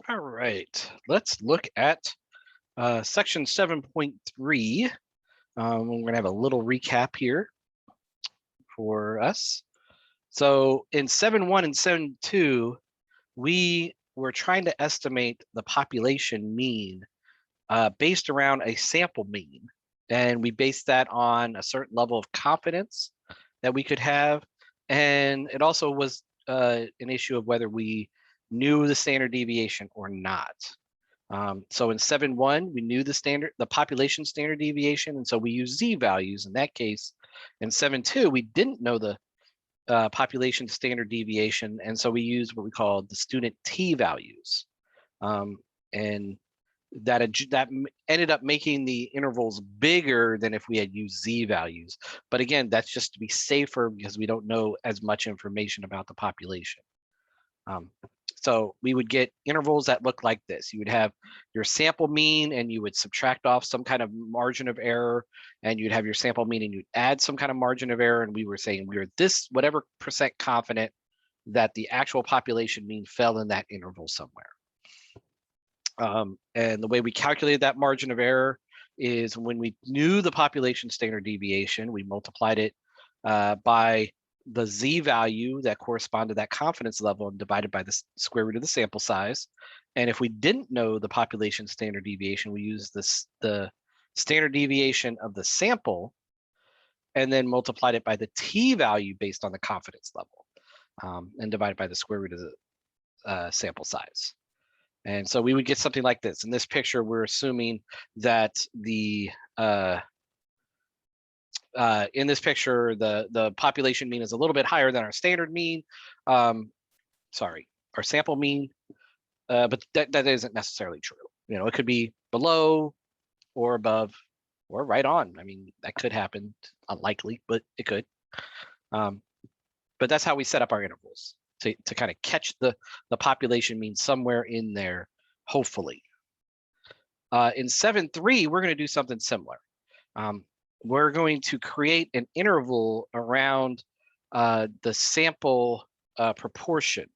All right, let's look at section 7.3. We're going to have a little recap here for us. So in 7.1 and 7.2, we were trying to estimate the population mean based around a sample mean. And we based that on a certain level of confidence that we could have. And it also was an issue of whether we knew the standard deviation or not. So in 7.1, we knew the population standard deviation, and so we used z values in that case. In 7.2, we didn't know the population standard deviation, and so we used what we call the student t values. And that ended up making the intervals bigger than if we had used z values. But again, that's just to be safer because we don't know as much information about the population. So we would get intervals that look like this. You would have your sample mean and you would subtract off some kind of margin of error, and you'd have your sample mean and you'd add some kind of margin of error. And we were saying we were this whatever percent confident that the actual population mean fell in that interval somewhere. And the way we calculated that margin of error is when we knew the population standard deviation, we multiplied it by the z value that corresponded to that confidence level and divided by the square root of the sample size. And if we didn't know the population standard deviation, we used the standard deviation of the sample and then multiplied it by the t value based on the confidence level and divided by the square root of the sample size. And so we would get something like this. In this picture, we're assuming that in this picture, the population mean is a little bit higher than our standard mean. Sorry, our sample mean, but that isn't necessarily true. You know, it could be below or above or right on. I mean, that could happen. Unlikely, but it could. But that's how we set up our intervals to kind of catch the population mean somewhere in there, hopefully. In 7.3, we're going to do something similar. We're going to create an interval around the sample proportion.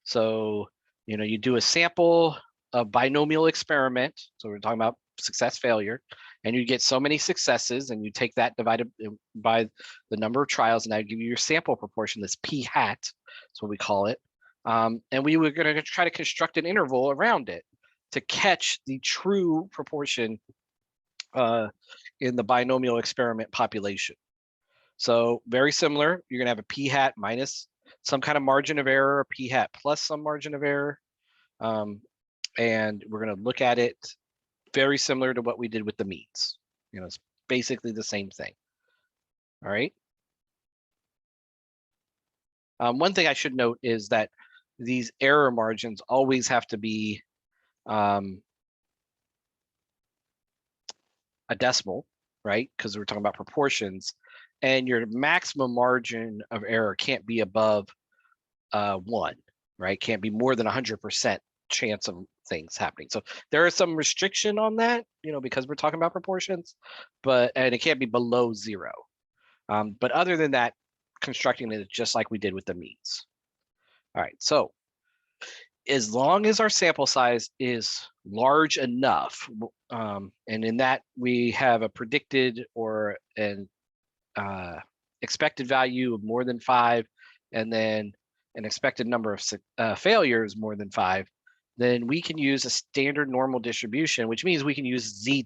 So, you know, you do a sample, a binomial experiment. So we're talking about success failure, and you get so many successes, and you take that divided by the number of trials, and that give you your sample proportion, this p hat. That's what we call it. And we were going to try to construct an interval around it to catch the true proportion in the binomial experiment population. So very similar, you're going to have a p hat minus some kind of margin of error, a p hat plus some margin of error. And we're going to look at it very similar to what we did with the means. You know, it's basically the same thing. All right. One thing I should note is that these error margins always have to be a decimal, right? Because we're talking about proportions, and your maximum margin of error can't be above 1, right? Can't be more than 100% chance of things happening. So there is some restriction on that, you know, because we're talking about proportions, and it can't be below 0. But other than that, constructing it just like we did with the means. All right, so as long as our sample size is large enough, and in that we have a predicted or an expected value of more than 5, and then an expected number of failures more than 5, then we can use a standard normal distribution, which means we can use z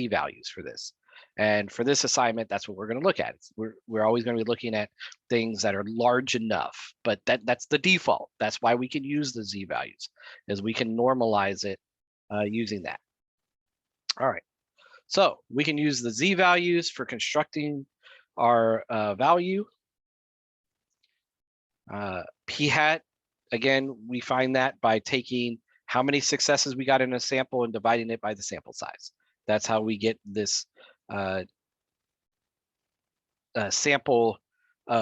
values for this. And for this assignment, that's what we're going to look at. We're always going to be looking at things that are large enough, but that's the default. That's why we can use the z values, is we can normalize it using that. All right, so we can use the z values for constructing our value. P hat, again, we find that by taking how many successes we got in a sample and dividing it by the sample size. That's how we get this sample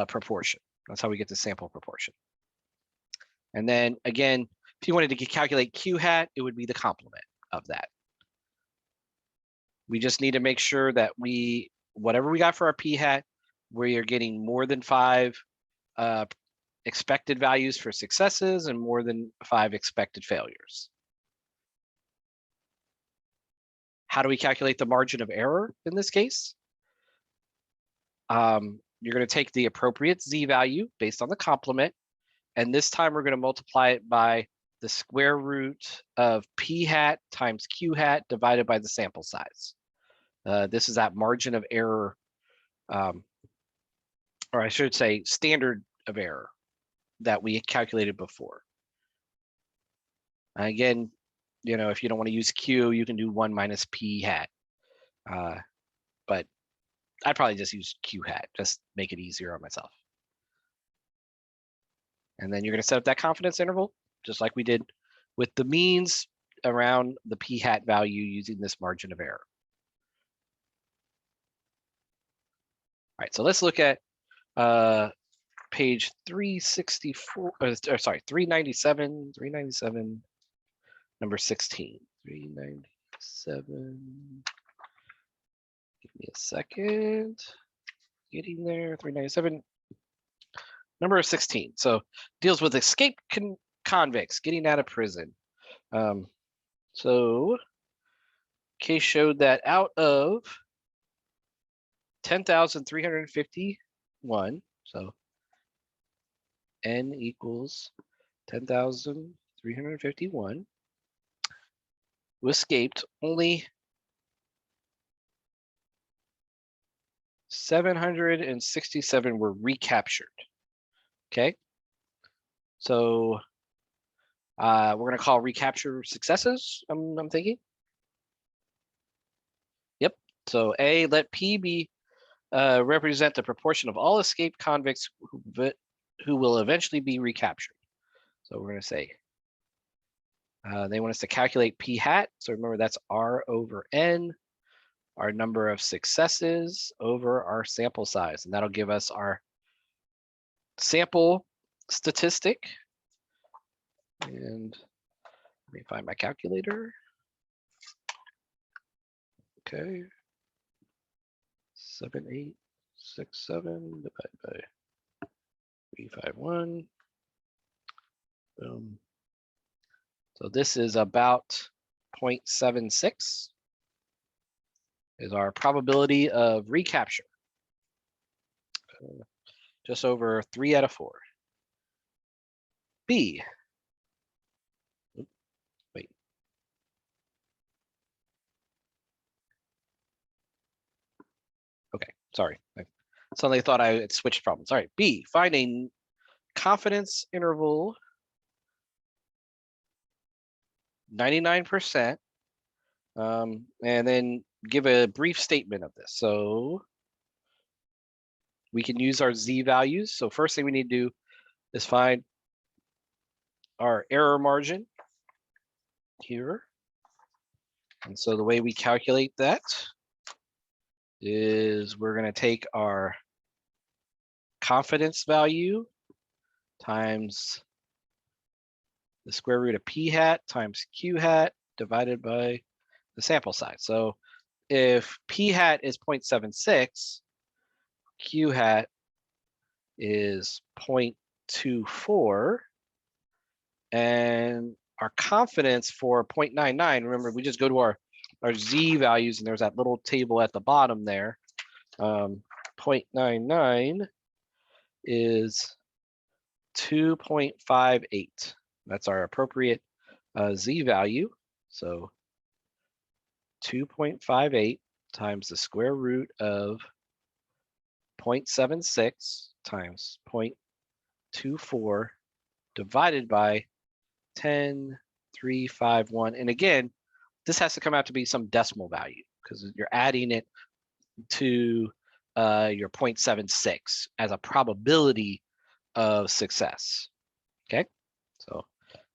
proportion. That's how we get the sample proportion. And then again, if you wanted to calculate Q hat, it would be the complement of that. We just need to make sure that whatever we got for our P hat, we are getting more than 5 expected values for successes and more than 5 expected failures. How do we calculate the margin of error in this case? You're going to take the appropriate z-value based on the complement, and this time we're going to multiply it by the square root of p hat times q hat divided by the sample size. This is that margin of error, or I should say standard of error that we calculated before. Again, you know, if you don't want to use q, you can do 1 minus p hat. But I'd probably just use q hat, just make it easier on myself. And then you're going to set up that confidence interval, just like we did with the means around the p hat value using this margin of error. All right, so let's look at page 364, or sorry, 397, number 16, 397. Give me a second. Getting there, 397. Number 16. So deals with escaped convicts getting out of prison. So case showed that out of 10,351, so n equals 10,351, who escaped, only 767 were recaptured. Okay, so we're going to call recapture successes, I'm thinking. Yep, so A, let P be represent the proportion of all escaped convicts who will eventually be recaptured. So we're going to say they want us to calculate P hat. So remember, that's R over N, our number of successes over our sample size. And that'll give us our sample statistic. And let me find my calculator. Okay. 7867 divided by 351. Boom. So this is about 0.76 is our probability of recapture. Just over 3 out of 4. B. Wait. Okay, sorry. I suddenly thought I had switched problems. All right, B, find a confidence interval 99%, and then give a brief statement of this. So we can use our z values. So first thing we need to do is find our error margin here. And so the way we calculate that is we're going to take our confidence value times the square root of p hat times q hat divided by the sample size. So if p hat is 0.76, q hat is 0.24, and our confidence for 0.99, remember, we just go to our z values, and there's that little table at the bottom there. 0.99 is 2.58. That's our appropriate z value. So 2.58 times the square root of 0.76 times 0.24 divided by 10,351. And again, this has to come out to be some decimal value because you're adding it to your 0.76 as a probability of success. Okay, so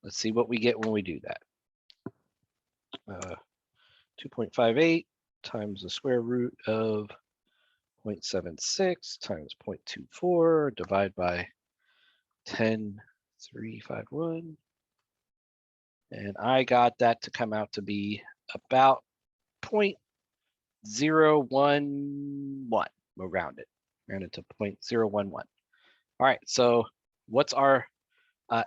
let's see what we get when we do that. 2.58 times the square root of 0.76 times 0.24 divided by 10,351. And I got that to come out to be about 0.011. We'll round it to 0.011. All right, so what's our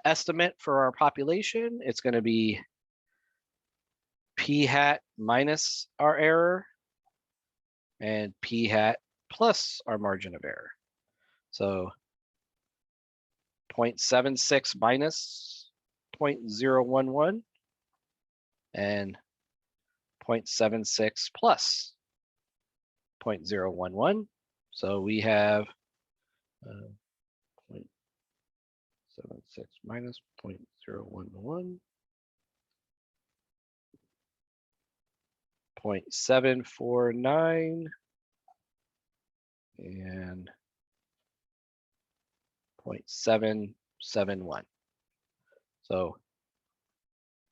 estimate for our population? It's going to be p hat minus our error, and p hat plus our margin of error. So 0.76 minus 0.011 and 0.76 plus 0.011. So we have 0.76 minus 0.011, 0.749, and 0.771. So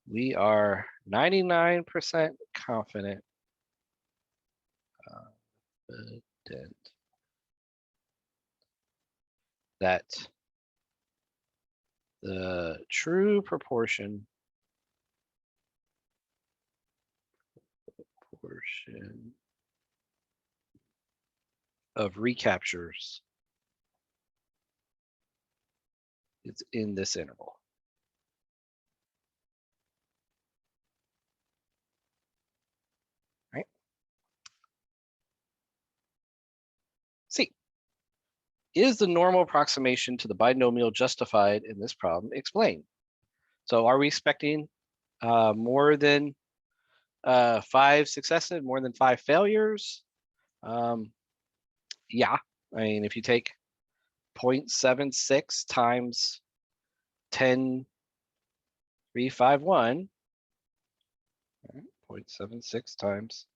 we are 99% confident that the true proportion of recaptures is in this interval. Right? C. Is the normal approximation to the binomial justified in this problem? Explain. So are we expecting more than 5 successes, more than 5 failures? Yeah, I mean, if you take 0.76 times 10,351, 0.76 times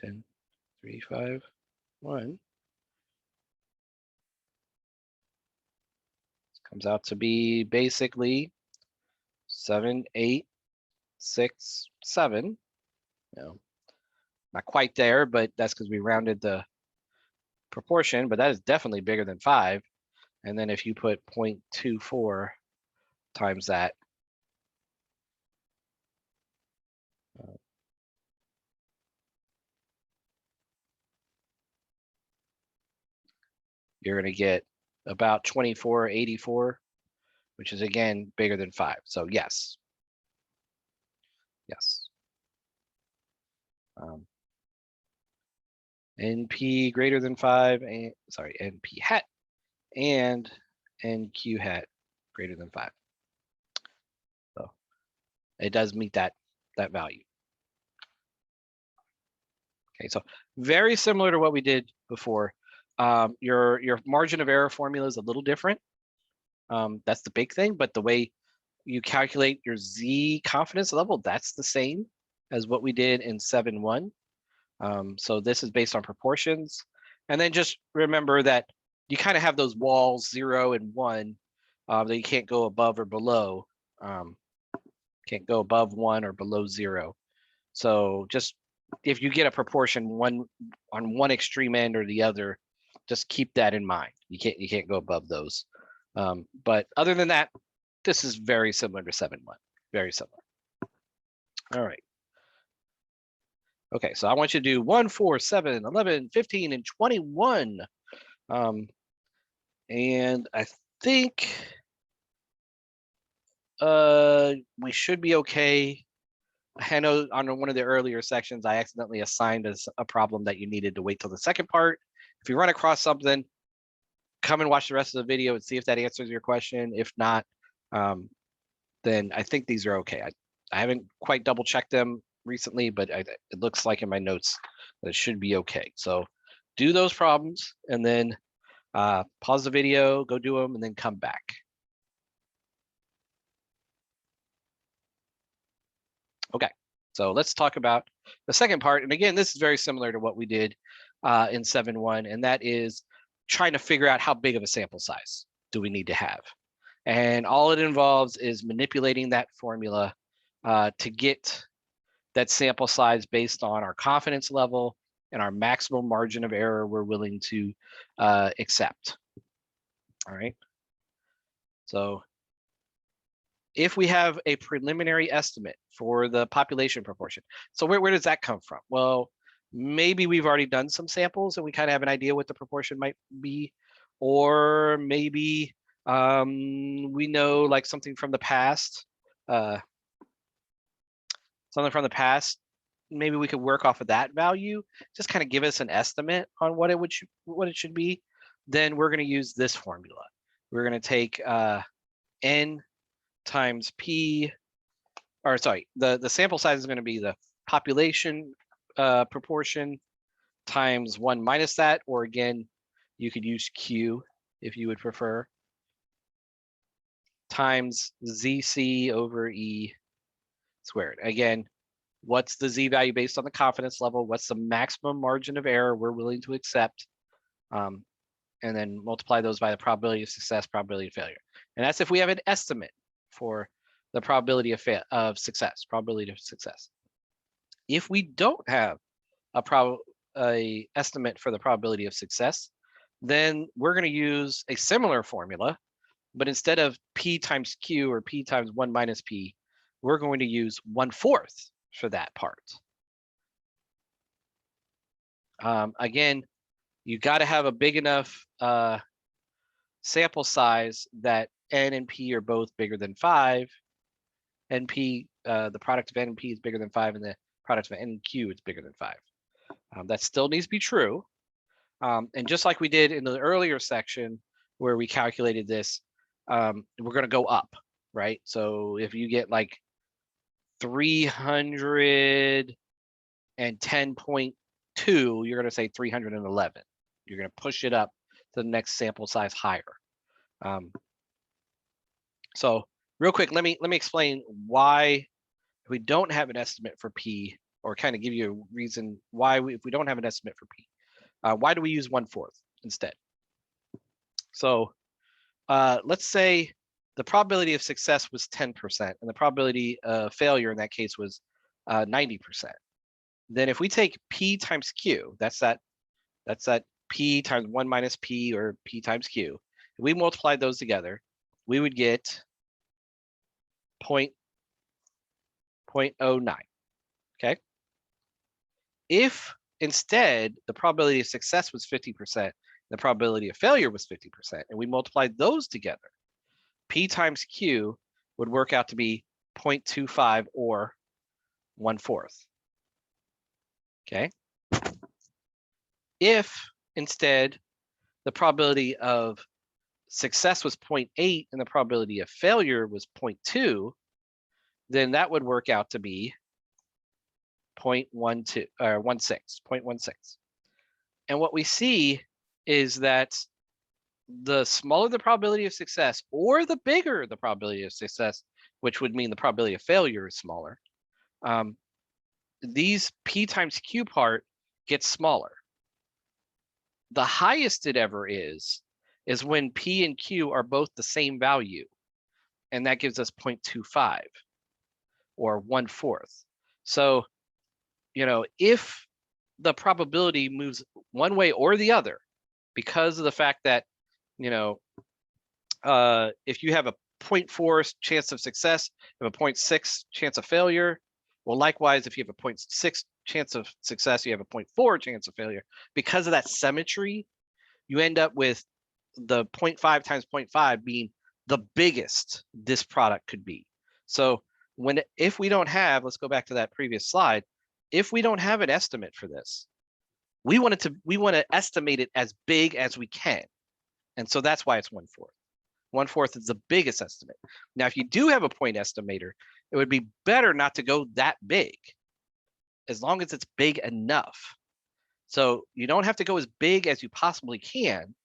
10,351 comes out to be basically 7, 8, 6, 7. You know, not quite there, but that's because we rounded the proportion, but that is definitely bigger than 5. And then if you put 0.24 times that, you're going to get about 2484, which is again bigger than 5. So yes. Yes. NP greater than 5, and sorry, NP hat and NQ hat greater than 5. So it does meet that value. Okay, so very similar to what we did before. Your margin of error formula is a little different. That's the big thing, but the way you calculate your Z confidence level, that's the same as what we did in 7.1. So this is based on proportions. And then just remember that you kind of have those walls 0 and 1 that you can't go above or below. Can't go above 1 or below 0. So just if you get a proportion on one extreme end or the other, just keep that in mind. You can't go above those. But other than that, this is very similar to 7.1. Very similar. All right. Okay, so I want you to do 1, 4, 7, 11, 15, and 21. And I think we should be okay. I know on one of the earlier sections, I accidentally assigned us a problem that you needed to wait till the second part. If you run across something, come and watch the rest of the video and see if that answers your question. If not, then I think these are okay. I haven't quite double checked them recently, but it looks like in my notes that it should be okay. So do those problems and then pause the video, go do them, and then come back. Okay, so let's talk about the second part. And again, this is very similar to what we did in 7.1, and that is trying to figure out how big of a sample size do we need to have. And all it involves is manipulating that formula to get that sample size based on our confidence level and our maximum margin of error we're willing to accept. All right. So if we have a preliminary estimate for the population proportion, so where does that come from? Well, maybe we've already done some samples and we kind of have an idea what the proportion might be, or maybe we know like something from the past. something from the past, maybe we could work off of that value, just kind of give us an estimate on what it should be. Then we're going to use this formula. We're going to take n times p, or sorry, the sample size is going to be the population proportion times 1 minus that, or again, you could use q if you would prefer, times ZC over E squared. Again, what's the Z value based on the confidence level? What's the maximum margin of error we're willing to accept? And then multiply those by the probability of success, probability of failure. And that's if we have an estimate for the probability of success, probability of success. If we don't have a estimate for the probability of success, then we're going to use a similar formula, but instead of P times Q or P times 1 minus P, we're going to use 1/4 for that part. Again, you got to have a big enough sample size that N and P are both bigger than 5. NP, the product of N and P is bigger than 5, and the product of N and Q is bigger than 5. That still needs to be true. And just like we did in the earlier section where we calculated this, we're going to go up, right? So if you get like 310.2, you're going to say 311. You're going to push it up to the next sample size higher. So real quick, let me explain why we don't have an estimate for P, or kind of give you a reason why if we don't have an estimate for P, why do we use 1/4 instead? So let's say the probability of success was 10%, and the probability of failure in that case was 90%. Then if we take P times Q, that's that P times 1 minus P, or P times Q, if we multiply those together, we would get 0.09. Okay. If instead the probability of success was 50%, the probability of failure was 50%, and we multiplied those together, P times Q would work out to be 0.25, or 1/4. Okay. If instead the probability of success was 0.8 and the probability of failure was 0.2, then that would work out to be 0.16. And what we see is that the smaller the probability of success, or the bigger the probability of success, which would mean the probability of failure is smaller, these P times Q part gets smaller. The highest it ever is when P and Q are both the same value, and that gives us 0.25, or 1/4. So, if the probability moves one way or the other, because of the fact that, if you have a 0.4 chance of success, you have a 0.6 chance of failure. Well, likewise, if you have a 0.6 chance of success, you have a 0.4 chance of failure. Because of that symmetry, you end up with the 0.5 times 0.5 being the biggest this product could be. So if we don't have, let's go back to that previous slide. If we don't have an estimate for this, we want to estimate it as big as we can. And so that's why it's 1/4. 1/4 is the biggest estimate. Now, if you do have a point estimator, it would be better not to go that big, as long as it's big enough. So you don't have to go as big as you possibly can.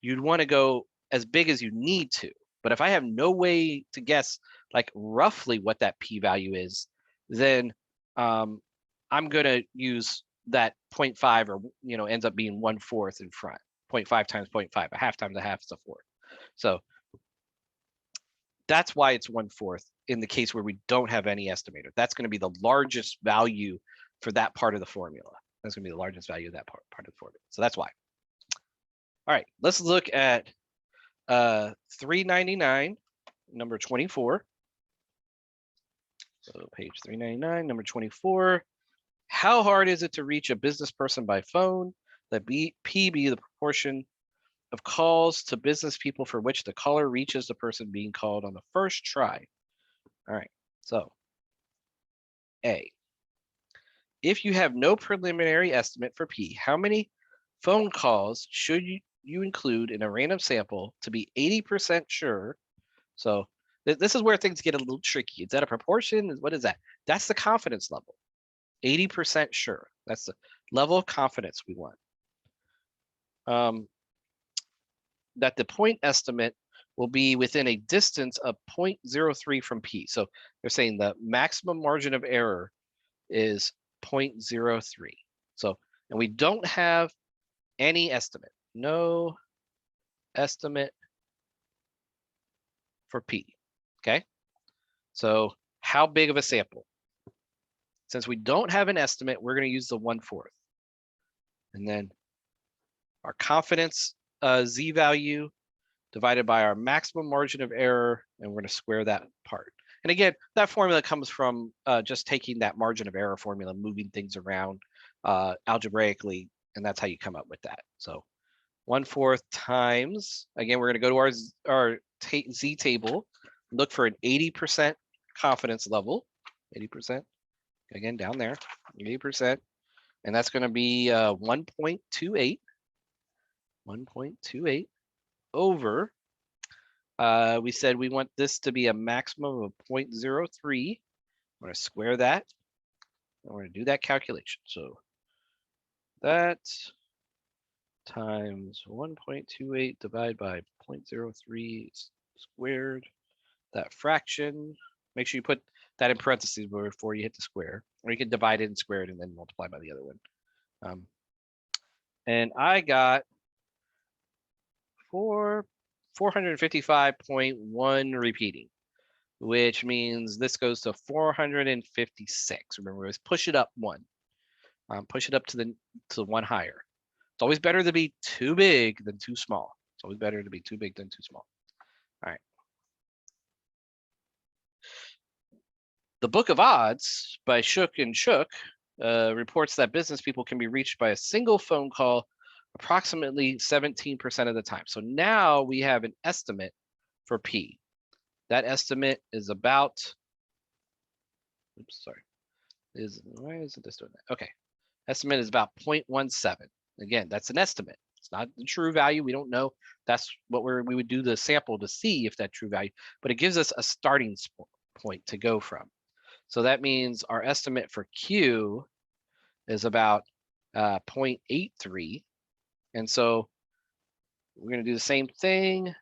You'd want to go as big as you need to. But if I have no way to guess like roughly what that p-value is, then I'm going to use that 0.5, or ends up being 1/4 in front. 0.5 times 0.5, a half times a half is a fourth. So that's why it's 1/4 in the case where we don't have any estimator. That's going to be the largest value for that part of the formula. That's going to be the largest value of that part of the formula. So that's why. All right, let's look at 399, number 24. So page 399, number 24. How hard is it to reach a business person by phone? Let P be the proportion of calls to business people for which the caller reaches the person being called on the first try. All right, so A. If you have no preliminary estimate for P, how many phone calls should you include in a random sample to be 80% sure? So this is where things get a little tricky. Is that a proportion? What is that? That's the confidence level. 80% sure. That's the level of confidence we want. That the point estimate will be within a distance of 0.03 from P. So they're saying the maximum margin of error is 0.03. So, and we don't have any estimate, no estimate for P, okay? So how big of a sample? Since we don't have an estimate, we're gonna use the 1/4. And then our confidence Z value divided by our maximum margin of error, and we're gonna square that part. And again, that formula comes from just taking that margin of error formula, moving things around algebraically, and that's how you come up with that. So 1/4 times, again, we're gonna go to our Z table, look for an 80% confidence level, 80%, again, down there, 80%, and that's gonna be 1.28, 1.28 over, we said we want this to be a maximum of 0.03. I'm going to square that. And we're going to do that calculation. So that times 1.28 divided by 0.03 squared. That fraction, make sure you put that in parentheses before you hit the square. Or you can divide it and square it and then multiply by the other one. And I got 455.1 repeating, which means this goes to 456. Remember, let's push it up one. Push it up to one higher. It's always better to be too big than too small. It's always better to be too big than too small. All right. The Book of Odds by Shook and Shook reports that business people can be reached by a single phone call approximately 17% of the time. So now we have an estimate for P. That estimate is about, oops, sorry. Why isn't this doing that? Okay. Estimate is about 0.17. Again, that's an estimate. It's not the true value. We don't know. That's what we would do the sample to see if that true value, but it gives us a starting point to go from. So that means our estimate for Q is about 0.83. And so we're going to do the same thing.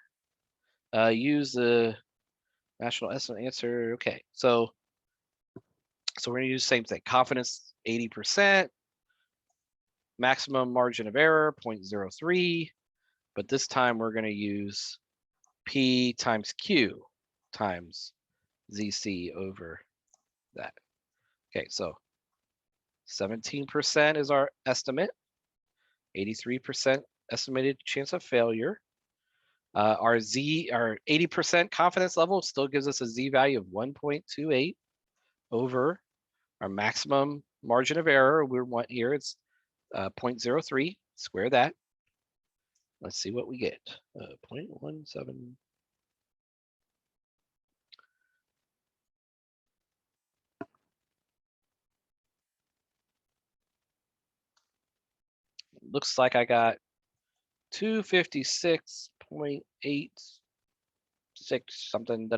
Use the national estimate answer. Okay, so we're going to use the same thing. Confidence 80%, maximum margin of error 0.03, but this time we're going to use P times Q times ZC over that. Okay, so 17% is our estimate, 83% estimated chance of failure. Our 80% confidence level still gives us a Z value of 1.28 over our maximum margin of error. We want here, it's 0.03, square that. Let's see what we get, 0.17. Looks like I got 256.86 something,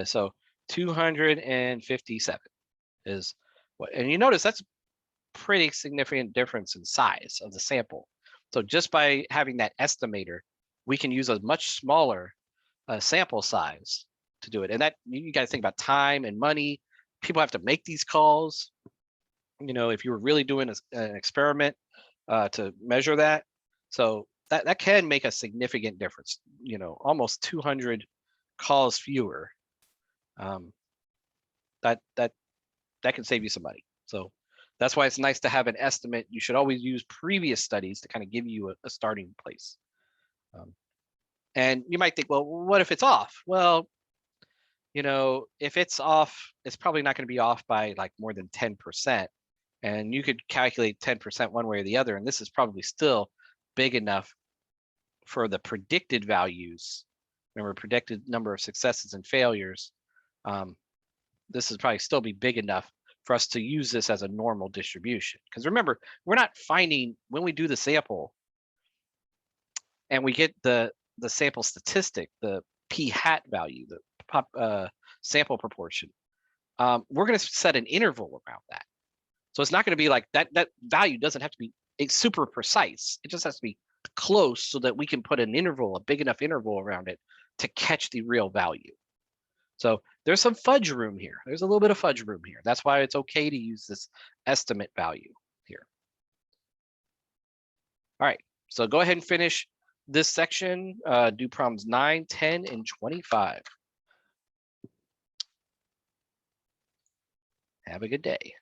so 257 is what, and you notice that's a pretty significant difference in size of the sample. So just by having that estimator, we can use a much smaller sample size to do it. And that, you got to think about time and money. People have to make these calls. You know, if you were really doing an experiment to measure that, so that can make a significant difference. You know, almost 200 calls fewer. That can save you some money. So that's why it's nice to have an estimate. You should always use previous studies to kind of give you a starting place. And you might think, well, what if it's off? Well, you know, if it's off, it's probably not going to be off by like more than 10%. And you could calculate 10% one way or the other. And this is probably still big enough for the predicted values. Remember, predicted number of successes and failures. This is probably still be big enough for us to use this as a normal distribution. Because remember, we're not finding, when we do the sample and we get the sample statistic, the p hat value, the sample proportion, we're going to set an interval around that. So it's not going to be like that value doesn't have to be super precise. It just has to be close so that we can put an interval, a big enough interval around it to catch the real value. So there's some fudge room here. There's a little bit of fudge room here. That's why it's okay to use this estimate value here. All right, so go ahead and finish this section. Do problems 9, 10, and 25. Have a good day.